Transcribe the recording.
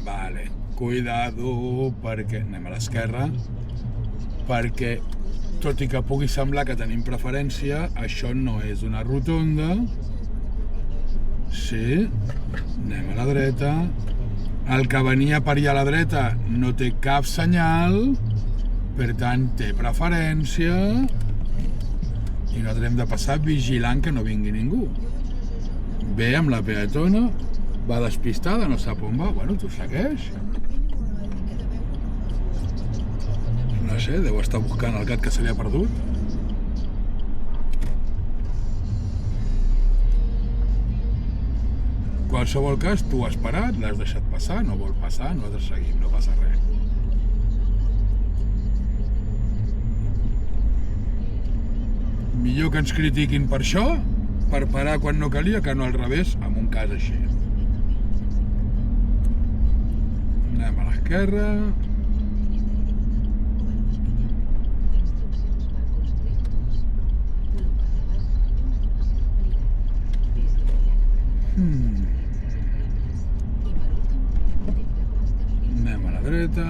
Vale, cuidado, perquè anem a l'esquerra, perquè tot i que pugui semblar que tenim preferència, això no és una rotonda. Sí, anem a la dreta. El que venia per allà a la dreta no té cap senyal, per tant té preferència, i nosaltres hem de passar vigilant que no vingui ningú. Ve amb la peatona, va despistada, no sap on va, bueno, t'ho segueix. No sé, deu estar buscant el gat que se li ha perdut. En qualsevol cas, tu has parat, l'has deixat passar, no vol passar, nosaltres seguim, no passa res. Millor que ens critiquin per això, per parar quan no calia, que no al revés, en un cas així. Anem a l'esquerra. Anem a la dreta.